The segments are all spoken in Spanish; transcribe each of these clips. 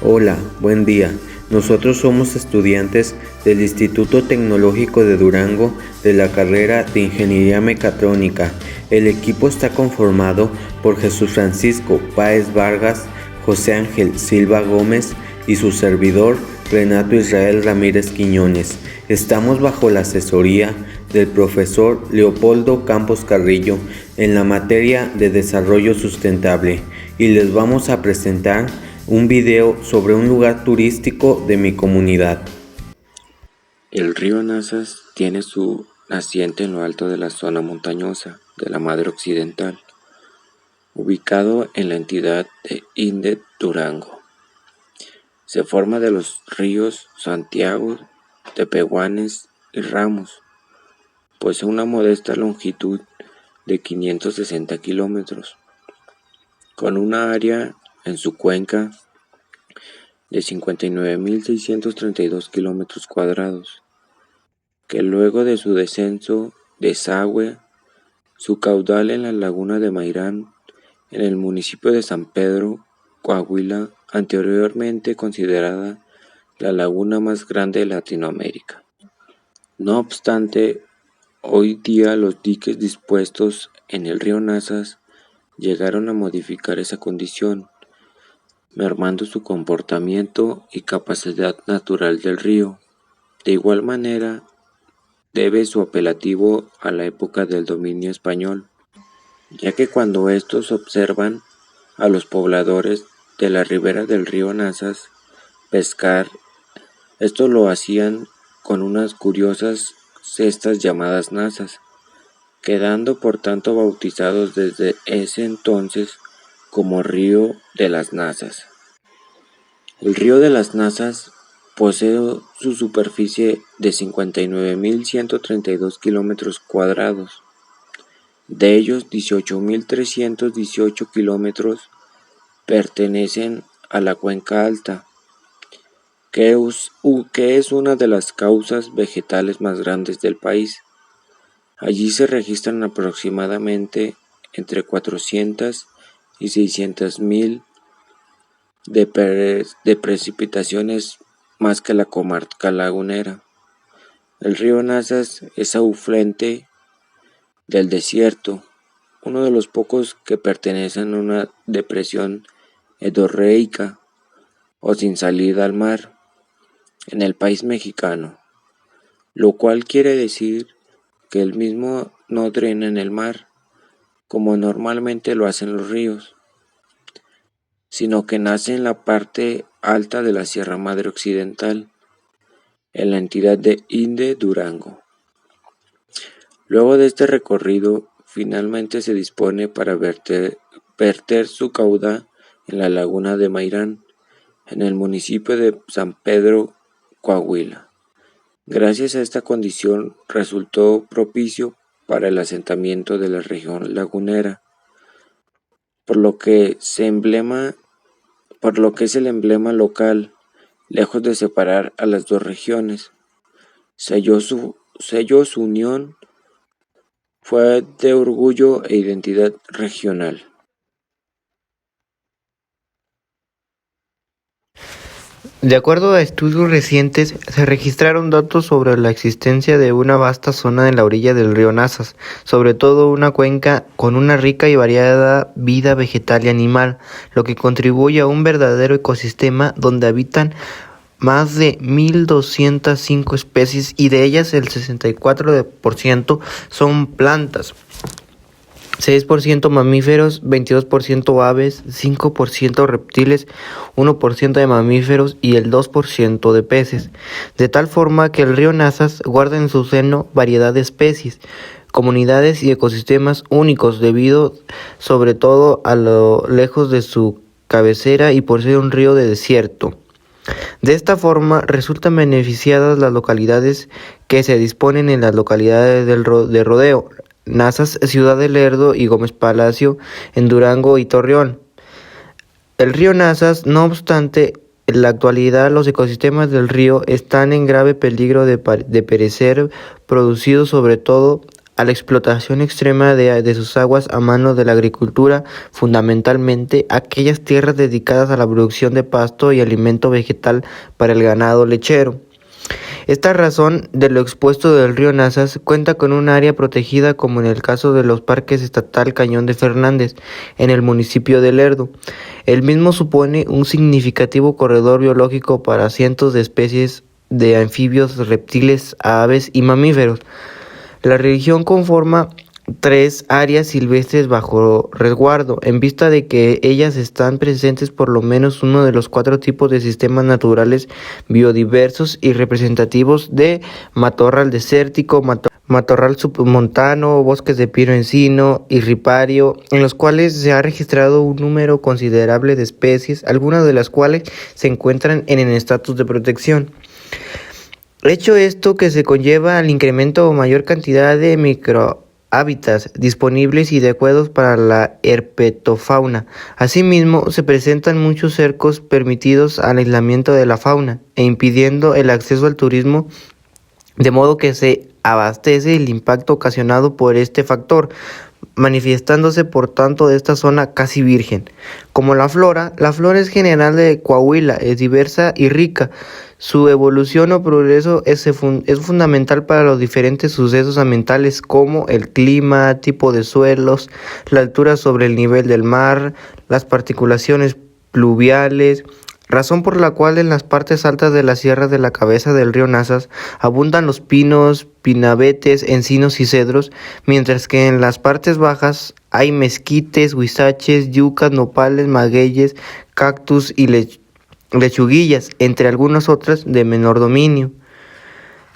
Hola, buen día. Nosotros somos estudiantes del Instituto Tecnológico de Durango de la carrera de Ingeniería Mecatrónica. El equipo está conformado por Jesús Francisco Páez Vargas, José Ángel Silva Gómez y su servidor Renato Israel Ramírez Quiñones. Estamos bajo la asesoría del profesor Leopoldo Campos Carrillo en la materia de desarrollo sustentable y les vamos a presentar un video sobre un lugar turístico de mi comunidad. El río Nazas tiene su naciente en lo alto de la zona montañosa de la Madre Occidental, ubicado en la entidad de Inde, Durango. Se forma de los ríos Santiago, Tepehuanes y Ramos. Posee una modesta longitud de 560 kilómetros, con una área en su cuenca de 59.632 kilómetros cuadrados, que luego de su desagüe su caudal en la laguna de Mairán, en el municipio de San Pedro, Coahuila, anteriormente considerada la laguna más grande de Latinoamérica. No obstante, hoy día los diques dispuestos en el río Nazas llegaron a modificar esa condición, mermando su comportamiento y capacidad natural del río. De igual manera, debe su apelativo a la época del dominio español, ya que cuando estos observan a los pobladores de la ribera del río Nazas pescar, estos lo hacían con unas curiosas cestas llamadas nazas, quedando por tanto bautizados desde ese entonces como Río de las Nazas. El río de las Nazas posee su superficie de 59.132 kilómetros cuadrados. De ellos, 18.318 kilómetros pertenecen a la Cuenca Alta, que es una de las causas vegetales más grandes del país. Allí se registran aproximadamente entre 400 y 600.000 de precipitaciones más que la comarca lagunera. El río Nazas es afluente del desierto, uno de los pocos que pertenecen a una depresión endorreica o sin salida al mar en el país mexicano, lo cual quiere decir que el mismo no drena en el mar, como normalmente lo hacen los ríos, sino que nace en la parte alta de la Sierra Madre Occidental, en la entidad de Inde, Durango. Luego de este recorrido, finalmente se dispone para verter su caudal en la laguna de Mairán, en el municipio de San Pedro, Coahuila. Gracias a esta condición resultó propicio para el asentamiento de la región lagunera, por lo que es el emblema local, lejos de separar a las dos regiones. Selló su unión, fue de orgullo e identidad regional. De acuerdo a estudios recientes, se registraron datos sobre la existencia de una vasta zona en la orilla del río Nazas, sobre todo una cuenca con una rica y variada vida vegetal y animal, lo que contribuye a un verdadero ecosistema donde habitan más de 1.205 especies y de ellas el 64% son plantas. 6% mamíferos, 22% aves, 5% reptiles, 1% de mamíferos y el 2% de peces, de tal forma que el río Nazas guarda en su seno variedad de especies, comunidades y ecosistemas únicos debido sobre todo a lo lejos de su cabecera y por ser un río de desierto. De esta forma resultan beneficiadas las localidades que se disponen en las localidades de Rodeo, Nazas, Ciudad de Lerdo y Gómez Palacio en Durango y Torreón. El río Nazas, no obstante, en la actualidad los ecosistemas del río están en grave peligro de perecer, producido sobre todo a la explotación extrema de sus aguas a mano de la agricultura, fundamentalmente aquellas tierras dedicadas a la producción de pasto y alimento vegetal para el ganado lechero. Esta razón de lo expuesto del río Nazas cuenta con un área protegida como en el caso de los parques estatal Cañón de Fernández en el municipio de Lerdo. El mismo supone un significativo corredor biológico para cientos de especies de anfibios, reptiles, aves y mamíferos. La región conforma 3 áreas silvestres bajo resguardo, en vista de que ellas están presentes por lo menos uno de los 4 tipos de sistemas naturales biodiversos y representativos de matorral desértico, matorral submontano, bosques de pino-encino y ripario, en los cuales se ha registrado un número considerable de especies, algunas de las cuales se encuentran en el estatus de protección. Hecho esto que se conlleva al incremento o mayor cantidad de microhábitats disponibles y adecuados para la herpetofauna. Asimismo, se presentan muchos cercos permitidos al aislamiento de la fauna e impidiendo el acceso al turismo, de modo que se abastece el impacto ocasionado por este factor, manifestándose por tanto de esta zona casi virgen. Como la flora es general de Coahuila, es diversa y rica. Su evolución o progreso es fundamental para los diferentes sucesos ambientales como el clima, tipo de suelos, la altura sobre el nivel del mar, las particulaciones pluviales, razón por la cual en las partes altas de la sierra de la cabeza del río Nazas abundan los pinos, pinabetes, encinos y cedros, mientras que en las partes bajas hay mezquites, huizaches, yucas, nopales, magueyes, cactus y lechuguillas, entre algunas otras de menor dominio.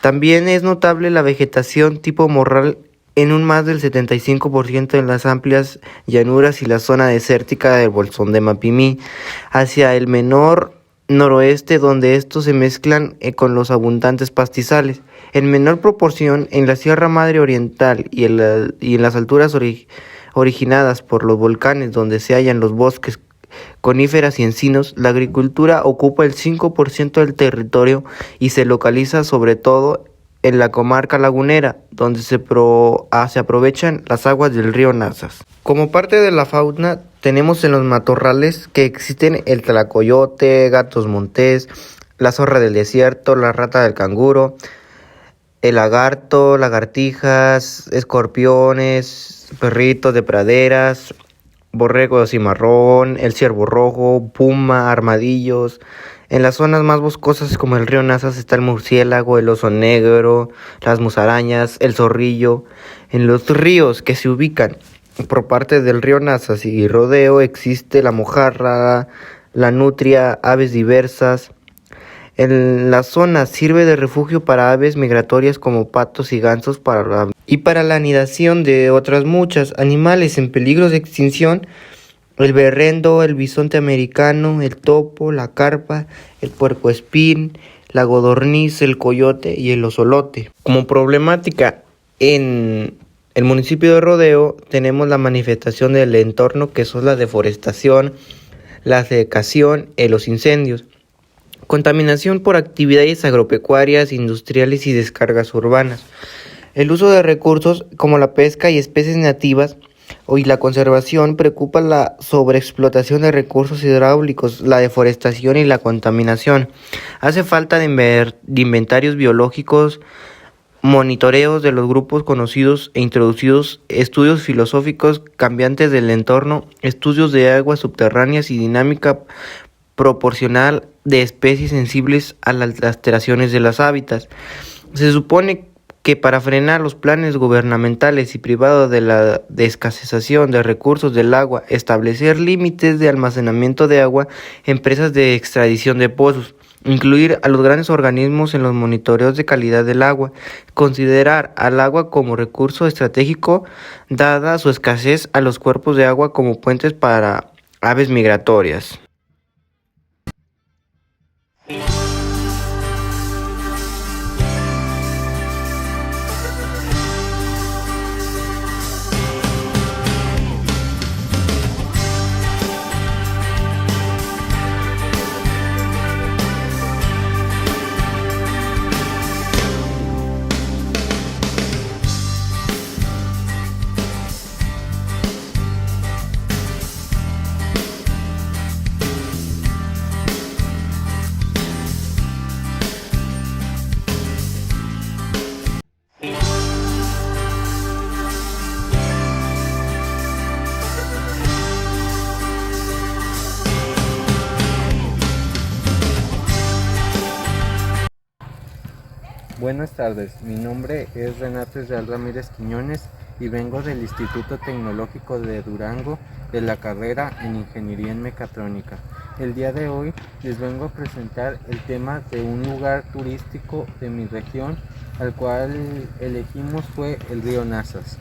También es notable la vegetación tipo morral en un más del 75% en las amplias llanuras y la zona desértica del Bolsón de Mapimí, hacia el menor noroeste, donde estos se mezclan con los abundantes pastizales. En menor proporción en la Sierra Madre Oriental y en las alturas originadas por los volcanes, donde se hallan los bosques, coníferas y encinos. La agricultura ocupa el 5% del territorio y se localiza sobre todo en la comarca lagunera, donde se aprovechan las aguas del río Nazas. Como parte de la fauna, tenemos en los matorrales que existen el tlacoyote, gatos montés, la zorra del desierto, la rata del canguro, el lagarto, lagartijas, escorpiones, perritos de praderas, borrego cimarrón, el ciervo rojo, puma, armadillos. En las zonas más boscosas como el río Nazas está el murciélago, el oso negro, las musarañas, el zorrillo. En los ríos que se ubican por parte del río Nazas y rodeo existe la mojarra, la nutria, aves diversas. En la zona sirve de refugio para aves migratorias como patos y gansos y para la anidación de otras muchas animales en peligro de extinción: el berrendo, el bisonte americano, el topo, la carpa, el puercoespín, la codorniz, el coyote y el ocelote. Como problemática en el municipio de Rodeo tenemos la manifestación del entorno, que son la deforestación, la secación y los incendios. Contaminación por actividades agropecuarias, industriales y descargas urbanas. El uso de recursos como la pesca y especies nativas y la conservación preocupa la sobreexplotación de recursos hidráulicos, la deforestación y la contaminación. Hace falta de inventarios biológicos, monitoreos de los grupos conocidos e introducidos, estudios filosóficos cambiantes del entorno, estudios de aguas subterráneas y dinámica proporcional de especies sensibles a las alteraciones de los hábitats. Se supone que para frenar los planes gubernamentales y privados de la escasezación de recursos del agua, establecer límites de almacenamiento de agua, empresas de extracción de pozos, incluir a los grandes organismos en los monitoreos de calidad del agua, considerar al agua como recurso estratégico, dada su escasez, a los cuerpos de agua como puentes para aves migratorias. Buenas tardes, mi nombre es Renato Israel Ramírez Quiñones y vengo del Instituto Tecnológico de Durango de la carrera en Ingeniería en Mecatrónica. El día de hoy les vengo a presentar el tema de un lugar turístico de mi región, al cual elegimos fue el río Nazas.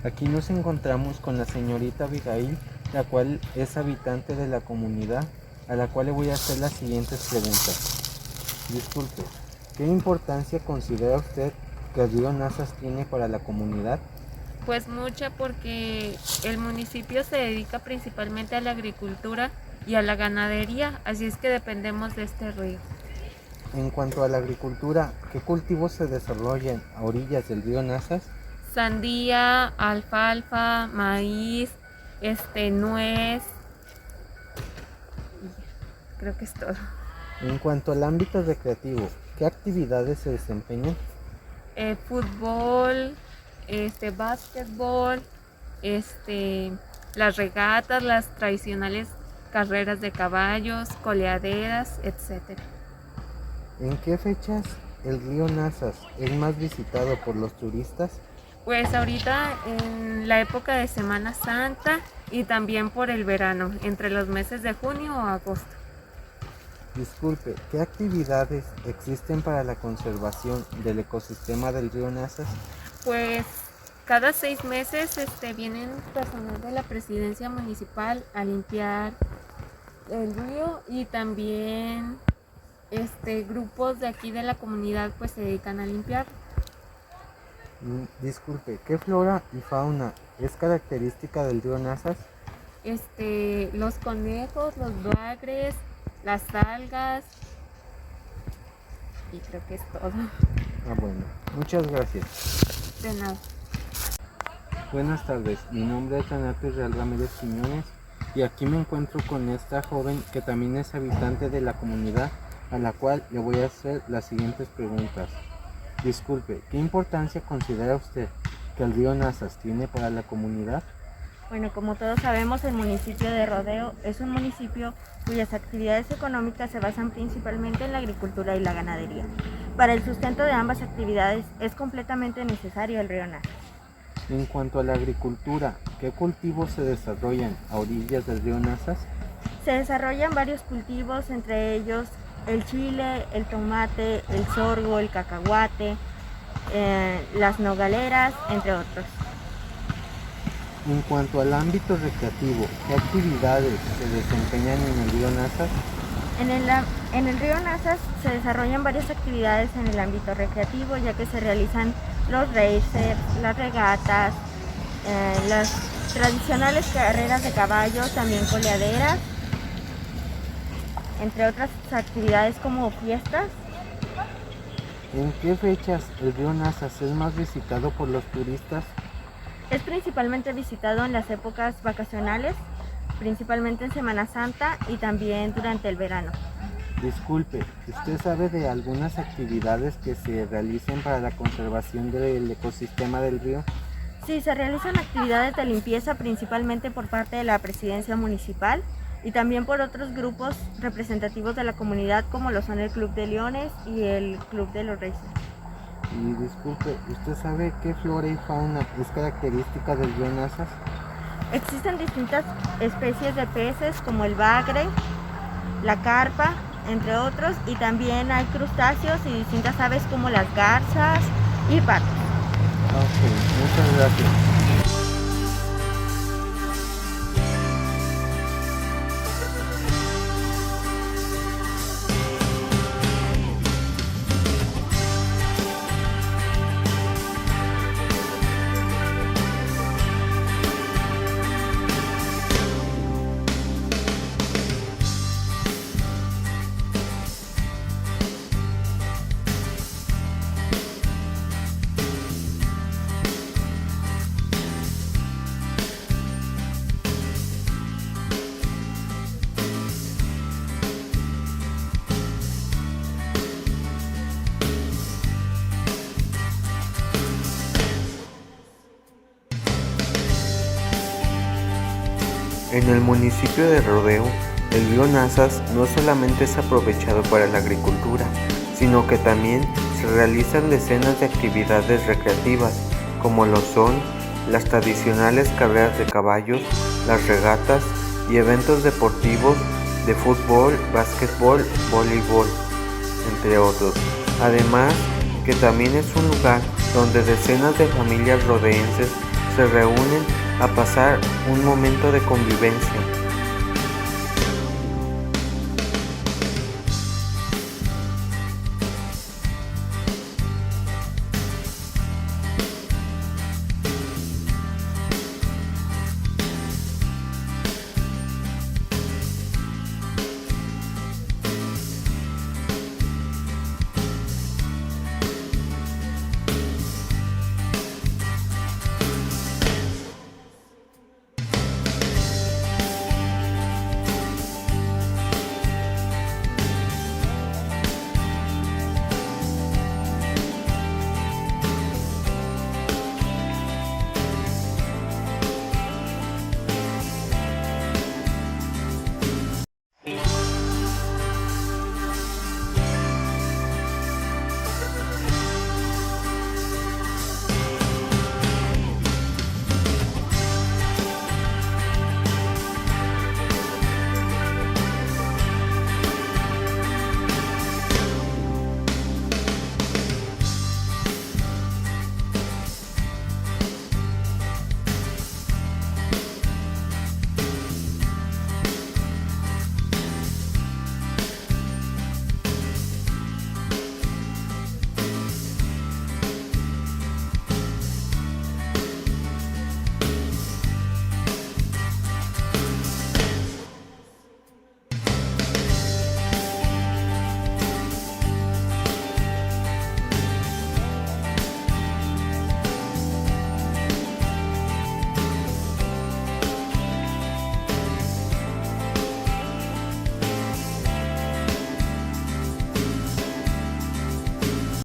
Aquí nos encontramos con la señorita Abigail, la cual es habitante de la comunidad, a la cual le voy a hacer las siguientes preguntas. Disculpe, ¿qué importancia considera usted que el río Nazas tiene para la comunidad? Pues mucha, porque el municipio se dedica principalmente a la agricultura y a la ganadería, así es que dependemos de este río. En cuanto a la agricultura, ¿qué cultivos se desarrollan a orillas del río Nazas? Sandía, alfalfa, maíz, nuez, creo que es todo. En cuanto al ámbito recreativo, ¿qué actividades se desempeñan? Fútbol, básquetbol, las regatas, las tradicionales carreras de caballos, coleaderas, etc. ¿En qué fechas el río Nazas es más visitado por los turistas? Pues ahorita en la época de Semana Santa y también por el verano, entre los meses de junio o agosto. Disculpe, ¿qué actividades existen para la conservación del ecosistema del río Nazas? Pues cada 6 meses vienen personal de la presidencia municipal a limpiar el río, y también grupos de aquí de la comunidad pues se dedican a limpiar. Disculpe, ¿qué flora y fauna es característica del río Nazas? Los conejos, los bagres, las algas, y creo que es todo. Bueno, muchas gracias. De nada. Buenas tardes, mi nombre es Renato Israel Ramírez Quiñones y aquí me encuentro con esta joven que también es habitante de la comunidad, a la cual le voy a hacer las siguientes preguntas. Disculpe, ¿qué importancia considera usted que el río Nazas tiene para la comunidad? Bueno, como todos sabemos, el municipio de Rodeo es un municipio cuyas actividades económicas se basan principalmente en la agricultura y la ganadería. Para el sustento de ambas actividades es completamente necesario el río Nazas. En cuanto a la agricultura, ¿qué cultivos se desarrollan a orillas del río Nazas? Se desarrollan varios cultivos, entre ellos el chile, el tomate, el sorgo, el cacahuate, las nogaleras, entre otros. En cuanto al ámbito recreativo, ¿qué actividades se desempeñan en el río Nazas? En el río Nazas se desarrollan varias actividades en el ámbito recreativo, ya que se realizan los racers, las regatas, las tradicionales carreras de caballo, también coleaderas, entre otras actividades como fiestas. ¿En qué fechas el río Nazas es más visitado por los turistas? Es principalmente visitado en las épocas vacacionales, principalmente en Semana Santa y también durante el verano. Disculpe, ¿usted sabe de algunas actividades que se realicen para la conservación del ecosistema del río? Sí, se realizan actividades de limpieza principalmente por parte de la presidencia municipal y también por otros grupos representativos de la comunidad, como lo son el Club de Leones y el Club de los Reyes. Y disculpe, ¿usted sabe qué flora y fauna es característica del río Nazas? Existen distintas especies de peces como el bagre, la carpa, entre otros, y también hay crustáceos y distintas aves como las garzas y patos. Ok, muchas gracias. En el municipio de Rodeo El río Nazas no solamente es aprovechado para la agricultura, sino que también se realizan decenas de actividades recreativas, como lo son las tradicionales carreras de caballos, las regatas y eventos deportivos de fútbol, básquetbol, voleibol, entre otros. Además, que también es un lugar donde decenas de familias rodeenses se reúnen a pasar un momento de convivencia.